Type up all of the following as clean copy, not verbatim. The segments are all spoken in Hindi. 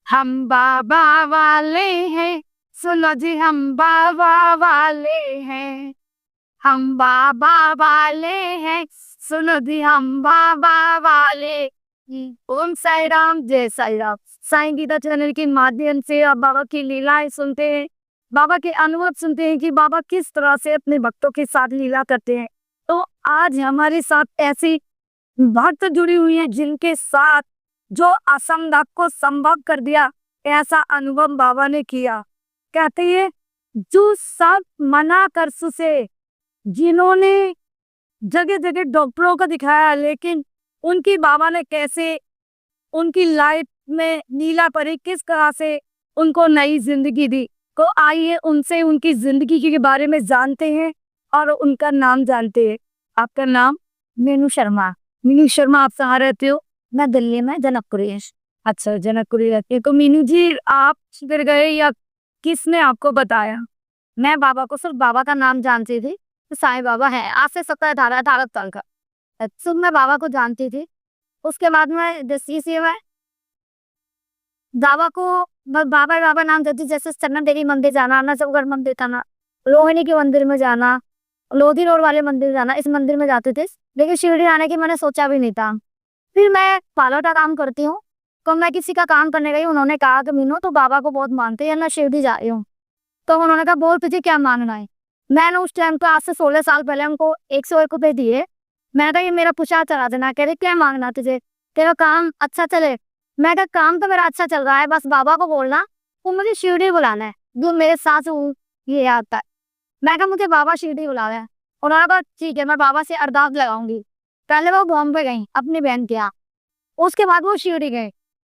हम बाबा वाले हैं, सुनो जी हम बाबा वाले हैं। हम बाबा वाले हैं, सुनो जी हम बाबा वाले। ओम साई राम, जय साई राम। साईं गीता चैनल के माध्यम से आप बाबा की लीलाएं सुनते हैं, बाबा के अनुभव सुनते हैं कि बाबा किस तरह से अपने भक्तों के साथ लीला करते हैं। तो आज हमारे साथ ऐसी भक्त जुड़ी हुई है जिनके साथ जो असंभव को संभव कर दिया, ऐसा अनुभव बाबा ने किया। कहते हैं जो सब मना कर सुसे, जिन्होंने जगह जगह डॉक्टरों को दिखाया, लेकिन उनकी बाबा ने कैसे उनकी लाइफ में नीला परी किस तरह से उनको नई जिंदगी दी। तो आइए उनसे उनकी जिंदगी के बारे में जानते हैं और उनका नाम जानते हैं। आपका नाम? मीनू शर्मा। मीनू शर्मा, आप कहाँ रहते हो? मैं दिल्ली में जनकपुरी। अच्छा, जनकपुरी रहती है। तो मीनू जी, आप फिर गए या किसने आपको बताया? मैं बाबा को सिर्फ बाबा का नाम जानती थी, तो साईं बाबा है, आज से 17-18 साल का। तो मैं बाबा को जानती थी। उसके बाद में जैसे से मैं बाबा को बाबा बाबा नाम देती, जैसे चन्ना देवी मंदिर जाना, नजफगढ़ मंदिर जाना, रोहिणी के मंदिर में जाना, लोधी रोड वाले मंदिर जाना, इस मंदिर में जाते थे। लेकिन शिरडी आने की मैंने सोचा भी नहीं था। फिर मैं पार्लर का काम करती हूँ, तो मैं किसी का काम करने गई। उन्होंने कहा कि मीनू तो बाबा को बहुत मानते हैं, मैं शिरडी जा रही हूँ। तो उन्होंने कहा बोल तुझे क्या मांगना है। मैंने उस टाइम पे आज से 16 साल पहले उनको 101 रुपए दिए। मैंने कहा ये मेरा प्रसाद चढ़ा देना। कह रहे क्या मांगना तुझे, तेरा काम अच्छा चले। मैं कहा काम तो मेरा अच्छा चल रहा है, बस बाबा को बोलना वो मुझे शिरडी बुलाना है, जो मेरे साथ ये आता है। मैं कहा मुझे बाबा शिरडी बुला रहे हैं। उन्होंने कहा ठीक है, मैं बाबा से अरदास लगाऊंगी। पहले वो बॉम्बे गई अपनी बहन के यहाँ, उसके बाद वो शिरडी गए।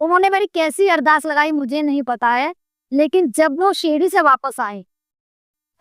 उन्होंने मेरी कैसी अरदास लगाई मुझे नहीं पता है, लेकिन जब वो शिरडी से वापस आए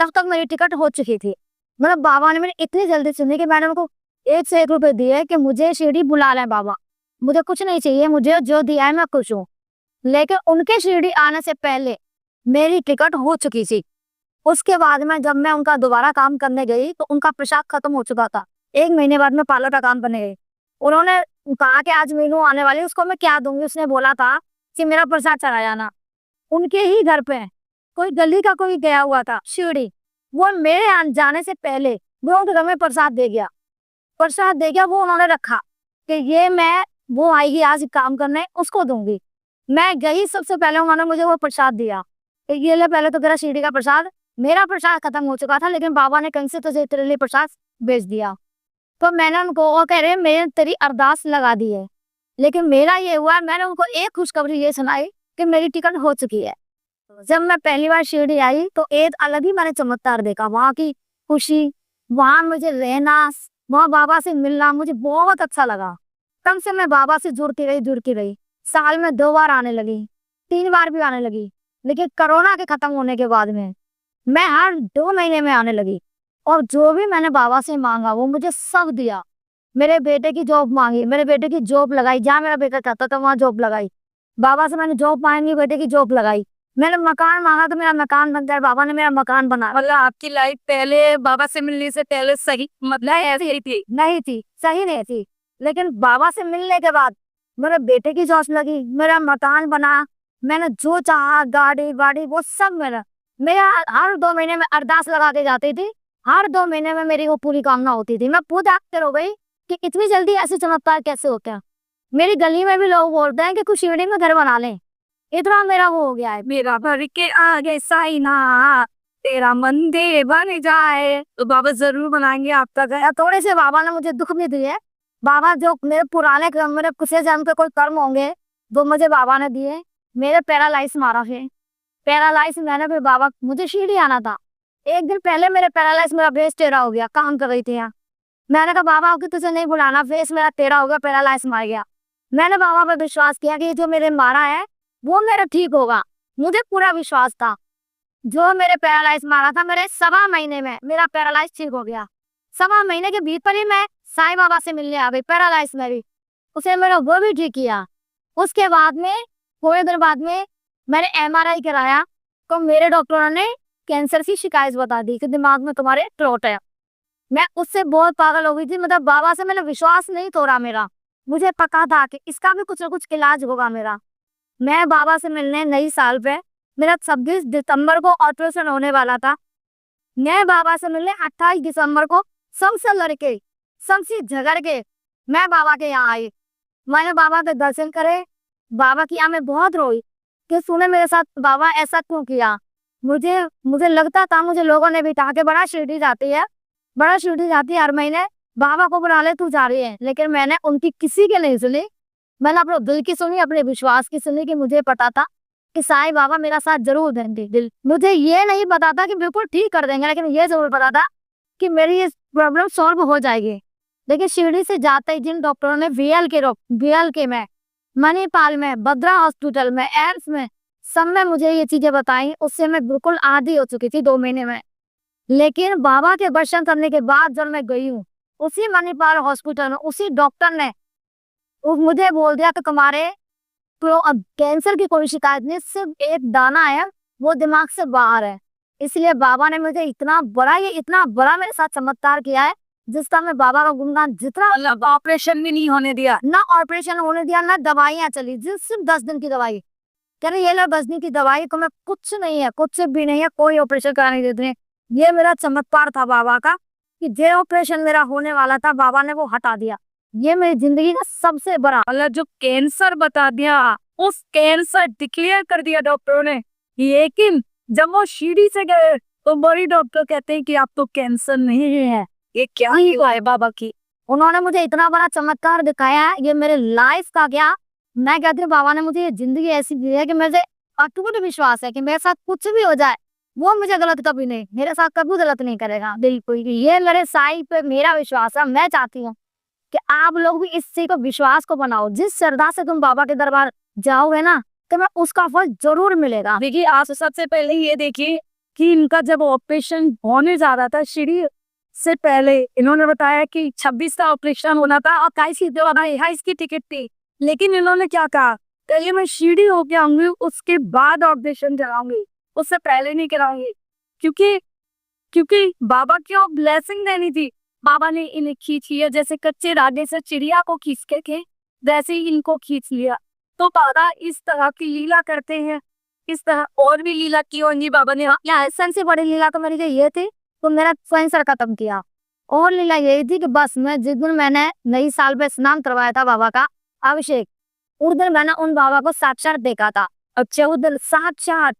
तब तक मेरी टिकट हो चुकी थी। मतलब बाबा ने मेरी इतनी जल्दी सुनी कि मैंने उनको 1 से 1 रुपए दिए कि मुझे शिरडी बुला रहे हैं बाबा, मुझे कुछ नहीं चाहिए, मुझे जो दिया है मैं खुश हूँ। लेकिन उनके शिरडी आने से पहले मेरी टिकट हो चुकी थी। उसके बाद में जब मैं उनका दोबारा काम करने गई तो उनका प्रसाद खत्म हो चुका था। 1 महीने बाद में पार्लर का काम करने गई। उन्होंने कहा कि आज मीनू आने वाली, उसको मैं क्या दूंगी। उसने बोला था कि मेरा प्रसाद चढ़ा जाना। उनके ही घर पे कोई गली का कोई गया हुआ था शिरडी, वो मेरे जाने से पहले वो उनके घर में प्रसाद दे गया। प्रसाद दे गया, वो उन्होंने रखा कि ये मैं, वो आएगी आज काम करने, उसको दूंगी। मैं गई, सबसे पहले उन्होंने मुझे वो प्रसाद दिया कि ये ले, पहले तो तेरा शिरडी का प्रसाद। मेरा प्रसाद खत्म हो चुका था, लेकिन बाबा ने कहीं से तुझे तेरे लिए प्रसाद भेज दिया। तो मैंने उनको, वो कह रहे मैंने तेरी अरदास लगा दी है, लेकिन मेरा ये हुआ, मैंने उनको एक खुशखबरी ये सुनाई कि मेरी टिकट हो चुकी है। जब मैं पहली बार शिरडी आई तो एक अलग ही मैंने चमत्कार देखा, वहाँ की खुशी, वहाँ मुझे रहना, वहाँ बाबा से मिलना मुझे बहुत अच्छा लगा। तब से मैं बाबा से जुड़ती रही। साल में 2 बार आने लगी, 3 बार भी आने लगी। लेकिन कोरोना के खत्म होने के बाद में मैं हर 2 महीने में आने लगी, और जो भी मैंने बाबा से मांगा वो मुझे सब दिया। मेरे बेटे की जॉब मांगी, मेरे बेटे की जॉब लगाई, जहाँ मेरा बेटा चाहता था वहाँ जॉब लगाई। बाबा से मैंने जॉब मांगी, बेटे की जॉब लगाई। मैंने मकान मांगा तो मेरा मकान बन गया, बाबा ने मेरा मकान बना। मतलब आपकी लाइफ पहले बाबा से मिलने से पहले सही, मतलब ऐसी ही थी? नहीं थी, सही नहीं थी। लेकिन बाबा से मिलने के बाद मेरे बेटे की जॉब लगी, मेरा मकान बना, मैंने जो चाहा, गाड़ी वाड़ी वो सब मेरा। मेरा हर 2 महीने में अरदास लगा के जाती थी, हर 2 महीने में मेरी वो पूरी कामना होती थी। मैं पूजा हो गई कि इतनी जल्दी ऐसे चमत्कार कैसे होते हैं। मेरी गली में भी लोग बोलते हैं कि कुछ शिरडी में घर बना लें, इतना मेरा वो हो गया है। मेरा भर के आगे साइना, तेरा मंदिर बन जाए। तो बाबा जरूर बनाएंगे आपका घर। थोड़े से बाबा ने मुझे दुख भी दिए। बाबा जो मेरे पुराने कर्म, मेरे पिछले जन्म के कोई कर्म होंगे वो मुझे बाबा ने दिए। मेरे पैरालाइज मारा है, पैरालाइज मैंने, फिर बाबा, मुझे शिरडी आना था। एक दिन पहले मेरे पैरालाइज, मेरा फेस टेढ़ा हो गया, काम कर रही थी यहाँ। मैंने कहा बाबा आपकी तुझे नहीं बुलाना, फेस मेरा टेढ़ा हो गया, पैरालाइज मार गया। मैंने बाबा पर विश्वास किया कि जो मेरे मारा है वो मेरा ठीक होगा। मुझे पूरा विश्वास था। जो मेरे पैरालाइज मारा था, मेरे 1.25 महीने में मेरा पैरालाइज ठीक हो गया। 1.25 महीने के भीतर ही मैं साईं बाबा से मिलने आ गई, पैरालाइज में भी। उसे मेरा वो भी ठीक किया। उसके बाद में थोड़ी देर बाद में मैंने MRI कराया, तो मेरे डॉक्टरों ने कैंसर की शिकायत बता दी कि दिमाग में तुम्हारे क्लॉट है। मैं उससे बहुत पागल हो गई थी। मतलब बाबा से मैंने विश्वास नहीं तोड़ा मेरा। मुझे पता था कि इसका भी कुछ ना कुछ इलाज होगा मेरा। मैं बाबा से मिलने नई साल पे, मेरा 26 दिसंबर को ऑपरेशन होने वाला था। मैं बाबा से मिलने 28 दिसंबर को सबसे लड़के, सबसे झगड़ के मैं बाबा के यहाँ आई। मैंने बाबा के दर्शन करे, बाबा की यहाँ मैं बहुत रोई कि सुने मेरे साथ बाबा ऐसा क्यों किया। मुझे मुझे लगता था, मुझे लोगों ने बिठा के बड़ा शिरडी जाती है, बड़ा शिरडी जाती है हर महीने, बाबा को बुला ले तू जा रही है। लेकिन मैंने उनकी किसी की नहीं सुनी, मैंने अपने दिल की सुनी, अपने विश्वास की सुनी कि मुझे पता था कि साईं बाबा मेरा साथ जरूर देंगे। दिल मुझे ये नहीं पता था कि बिल्कुल ठीक कर देंगे, लेकिन ये जरूर पता था कि मेरी ये प्रॉब्लम सॉल्व हो जाएगी। लेकिन शिरडी से जाते ही जिन डॉक्टरों ने वीएलके में, मणिपाल में, भद्रा हॉस्पिटल में, एम्स में, सब में मुझे ये चीजें बताई, उससे मैं बिल्कुल आदी हो चुकी थी 2 महीने में। लेकिन बाबा के दर्शन करने के बाद जब मैं गई हूँ उसी मणिपाल हॉस्पिटल में, उसी डॉक्टर ने मुझे बोल दिया कि तुम्हारे तो अब कैंसर की कोई शिकायत नहीं, सिर्फ एक दाना है, वो दिमाग से बाहर है। इसलिए बाबा ने मुझे इतना बड़ा मेरे साथ चमत्कार किया है, जिसका मैं बाबा का गुणगान जितना, मतलब ऑपरेशन भी नहीं होने दिया? ना ऑपरेशन होने दिया, ना दवाइयाँ चली, सिर्फ 10 दिन की दवाई। कह रहे ये लो 10 दिन की दवाई, तो मैं कुछ नहीं है, कुछ भी नहीं है, कोई ऑपरेशन कराने नहीं देते। ये मेरा चमत्कार था बाबा का कि जो ऑपरेशन मेरा होने वाला था बाबा ने वो हटा दिया। ये मेरी जिंदगी का सबसे बड़ा, मतलब जो कैंसर बता दिया, उस कैंसर डिक्लेयर कर दिया डॉक्टरों ने। लेकिन जब वो शिरडी से गए तो बड़ी डॉक्टर कहते हैं कि आप तो कैंसर नहीं है। ये क्या ही हुआ है बाबा की? उन्होंने मुझे इतना बड़ा चमत्कार दिखाया है, ये मेरे लाइफ का क्या, मैं कहती हूँ बाबा ने मुझे ये जिंदगी ऐसी दी है कि मुझे अटूट विश्वास है कि मेरे साथ कुछ भी हो जाए वो मुझे गलत कभी नहीं, मेरे साथ कभी गलत नहीं करेगा बिल्कुल। ये मेरे साईं पे मेरा विश्वास है। मैं चाहती हूँ कि आप लोग भी इस चीज को, विश्वास को बनाओ। जिस श्रद्धा से तुम बाबा के दरबार जाओगे ना, तो मैं उसका फल जरूर मिलेगा। देखिए, आप सबसे पहले ये देखिए कि इनका जब ऑपरेशन होने जा रहा था शिरडी से पहले, इन्होंने बताया कि 26 का ऑपरेशन होना था और 28 की टिकट थी। लेकिन इन्होंने क्या कहा, पहले मैं शिरडी होके आऊंगी, उसके बाद ऑपरेशन कराऊंगी, उससे पहले नहीं कराऊंगी। क्योंकि बाबा की वो ब्लेसिंग देनी थी। बाबा ने इन्हें खींच लिया, जैसे कच्चे राडे से चिड़िया को खींचते थे वैसे ही इनको खींच लिया। तो बाबा इस तरह की लीला करते हैं। इस तरह और भी लीला की होंगी बाबा ने। या ऐसा से बड़ी लीला तो मेरी ये थी, तो मेरा कैंसर खत्म किया। और लीला यही थी कि बस मैं जिस दिन मैंने नई साल पे स्नान करवाया था बाबा का अभिषेक, उस दिन मैंने उन बाबा को साक्षात देखा था। अच्छा, उस दिन साक्षात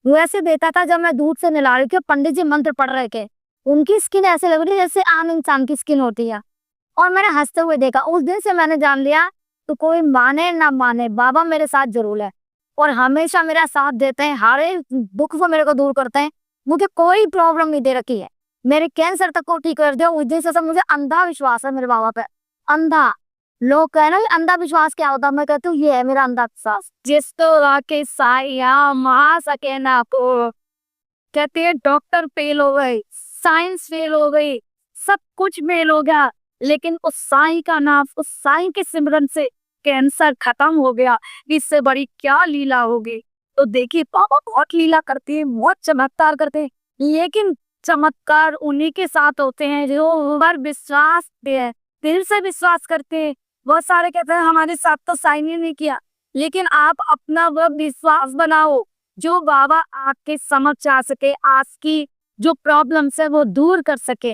वैसे देखा था जब मैं दूध से नहला रही थी, पंडित जी मंत्र पढ़ रहे थे, उनकी स्किन ऐसे लग रही जैसे आम इंसान की स्किन होती है, और मैंने हंसते हुए देखा। उस दिन से मैंने जान लिया, तो कोई माने ना माने बाबा मेरे साथ जरूर है और हमेशा मेरा साथ देते हैं, हर एक दुख को मेरे को दूर करते हैं। मुझे कोई प्रॉब्लम नहीं दे रखी है, मेरे कैंसर तक को ठीक कर दिया। उस दिन से सब मुझे अंधा विश्वास है मेरे बाबा पे, अंधा। लोग कह रहे हैं अंधा विश्वास क्या होता है, मैं कहती हूँ ये है मेरा अंधा विश्वास। जिस तो के साया मा सके ना को, कहते हैं डॉक्टर फेल हो गए, साइंस फेल हो गई, सब कुछ फेल हो गया, लेकिन उस साईं का नाम, उस साईं के सिमरन से कैंसर खत्म हो गया। इससे बड़ी क्या लीला होगी। तो देखिए, बाबा बहुत लीला करते हैं, बहुत चमत्कार करते हैं, लेकिन चमत्कार उन्हीं के साथ होते हैं जो पर विश्वास पे है, दिल से विश्वास करते हैं। बहुत सारे कहते हैं हमारे साथ तो साईं ने नहीं किया, लेकिन आप अपना वो विश्वास बनाओ जो बाबा आपके समक्ष आ सके, आपकी जो प्रॉब्लम्स है वो दूर कर सके।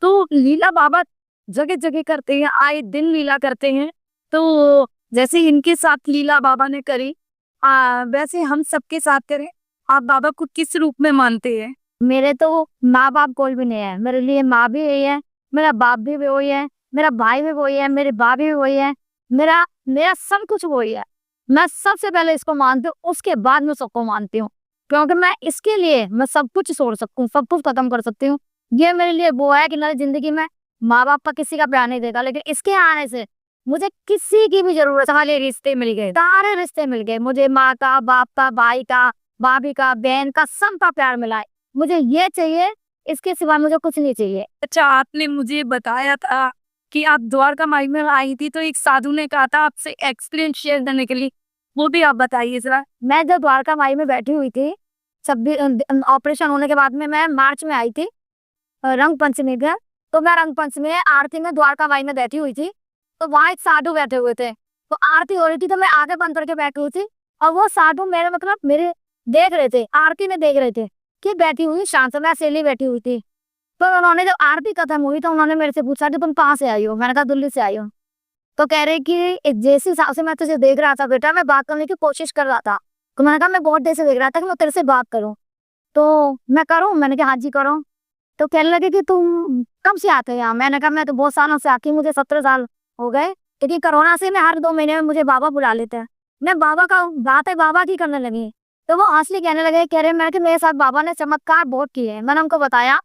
तो लीला बाबा जगह जगह करते हैं, आए दिन लीला करते हैं। तो जैसे इनके साथ लीला बाबा ने करी, वैसे हम सबके साथ करें। आप बाबा को किस रूप में मानते हैं? मेरे तो माँ बाप कोई भी नहीं है, मेरे लिए माँ भी यही है, मेरा बाप भी वही है, मेरा भाई भी वही है, मेरे बाप भी वही है, मेरा मेरा सब कुछ वही है। मैं सबसे पहले इसको मानती हूँ, उसके बाद मैं सबको मानती हूँ, क्योंकि मैं इसके लिए मैं सब कुछ छोड़ सकती हूँ, सब कुछ खत्म कर सकती हूँ। ये मेरे लिए वो है कि मेरी जिंदगी में माँ बाप का किसी का प्यार नहीं देगा, लेकिन इसके आने से मुझे किसी की भी जरूरत, सारे रिश्ते मिल गए, सारे रिश्ते मिल गए मुझे, माँ का, बाप का, भाई का, भाभी का, बहन का, सबका प्यार मिला है। मुझे ये चाहिए, इसके सिवा मुझे कुछ नहीं चाहिए। अच्छा, आपने मुझे बताया था कि आप द्वारका माई में आई थी, तो एक साधु ने कहा था आपसे एक्सपीरियंस शेयर करने के लिए, वो भी आप बताइए जरा। मैं जब द्वारका माई में बैठी हुई थी, ऑपरेशन होने के बाद में, मैं मार्च में आई थी रंग पंचमी का, तो मैं रंग पंचमी में आरती में द्वारका माई में बैठी हुई थी, तो वहां एक साधु बैठे हुए थे, तो आरती हो रही थी, तो मैं आगे बंद करके बैठी हुई थी, और वो साधु मेरे मतलब मेरे देख रहे थे, आरती में देख रहे थे कि बैठी हुई शांत, मैं अकेली बैठी हुई थी। तो उन्होंने जब आरती खत्म हुई तो उन्होंने मेरे से पूछा कि तुम कहाँ से आई हो? मैंने कहा दिल्ली से आई हूँ। तो कह रहे कि जैसे हिसाब से मैं तुझे देख रहा था बेटा, मैं बात करने की कोशिश कर रहा था। तो मैंने कहा मैं बहुत देर से देख रहा था कि मैं तेरे से बात करूं, तो मैं करूं? मैंने कहा हाँ जी करो। तो कहने लगे कि तुम कब से आते हो यहाँ? मैंने कहा मैं तो बहुत सालों से आती हूँ, मुझे 17 साल हो गए, क्योंकि कोरोना से मैं हर 2 महीने में मुझे बाबा बुला लेते हैं। मैं बाबा का बात है बाबा की करने लगी। तो वो हंसली कहने लगे, कह रहे मैं कि मेरे साथ बाबा ने चमत्कार बहुत किए हैं। मैंने उनको बताया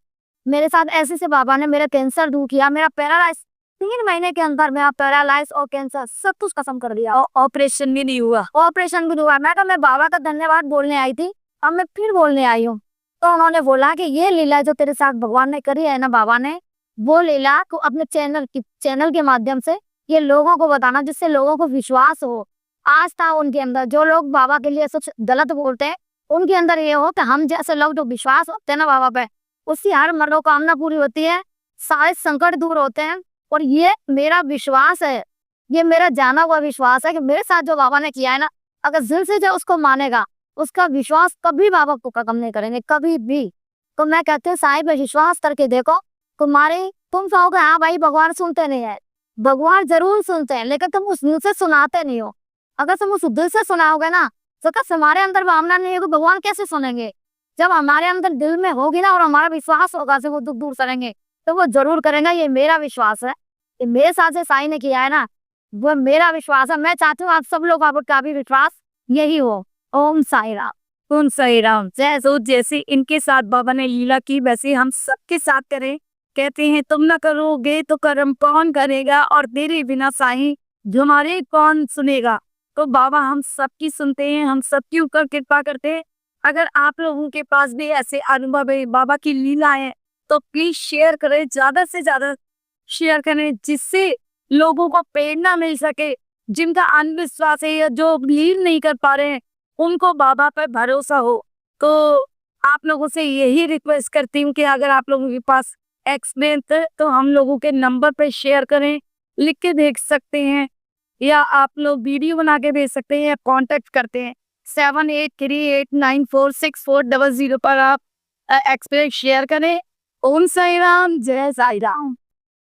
मेरे साथ ऐसे से बाबा ने मेरा कैंसर दूर किया, मेरा पैरालाइज 3 महीने के अंदर मेरा पैरालाइज और कैंसर सब कुछ खत्म कर दिया। ऑपरेशन भी नहीं हुआ? ऑपरेशन भी नहीं हुआ। मैं कहा मैं बाबा का धन्यवाद बोलने आई थी, अब मैं फिर बोलने आई हूँ। तो उन्होंने बोला कि ये लीला जो तेरे साथ भगवान ने करी है ना, बाबा ने, वो लीला को अपने चैनल के माध्यम से ये लोगों को बताना, जिससे लोगों को विश्वास हो, आस्था उनके अंदर। जो लोग बाबा के लिए कुछ गलत बोलते हैं, उनके अंदर ये हो कि हम जैसे लोग जो विश्वास होते हैं ना बाबा पे, उसकी हर मनोकामना पूरी होती है, सारे संकट दूर होते हैं। और ये मेरा विश्वास है, ये मेरा जाना हुआ विश्वास है कि मेरे साथ जो बाबा ने किया है ना, अगर दिल से जो उसको मानेगा, उसका विश्वास कभी बाबा को खत्म नहीं करेंगे, कभी भी। तो मैं कहती हूँ साईं पे विश्वास करके देखो, तुम्हारे तुम कहोगे हाँ भाई भगवान सुनते नहीं है, भगवान जरूर सुनते हैं, लेकिन तुम उस दिल से सुनाते नहीं हो। अगर तुम उस दिल से सुनाओगे ना, तो कब हमारे अंदर भावना नहीं होगी, भगवान कैसे सुनेंगे? जब हमारे अंदर दिल में होगी ना और हमारा विश्वास होगा से वो दुख दूर करेंगे, तो वो जरूर करेंगे। ये मेरा विश्वास है, ये मेरे साथ से साईं ने किया है ना, वो मेरा विश्वास है। मैं चाहती हूँ आप सब लोग का भी विश्वास यही हो। ओम साई राम। ओम साई राम। जैसे इनके साथ बाबा ने लीला की, वैसे हम सबके साथ करें। कहते हैं तुम ना करोगे तो कर्म कौन करेगा, और तेरे बिना साईं तुम्हारे कौन सुनेगा। तो बाबा हम सबकी सुनते हैं, हम सबके ऊपर कृपा करते हैं। अगर आप लोगों के पास भी ऐसे अनुभव है, बाबा की लीला है, तो प्लीज शेयर करें, ज्यादा से ज्यादा शेयर करें, जिससे लोगों को प्रेरणा मिल सके। जिनका अंधविश्वास है या जो बिलीव नहीं कर पा रहे हैं, उनको बाबा पर भरोसा हो। तो आप लोगों से यही रिक्वेस्ट करती हूँ कि अगर आप लोगों के पास एक्सपीरियंस है तो हम लोगों के नंबर पर शेयर करें, लिख के भेज सकते हैं, या आप लोग वीडियो बना के भेज सकते हैं, या कांटेक्ट करते हैं 7838946400 पर आप एक्सपीरियंस शेयर करें। ओम साई राम, जय साई राम।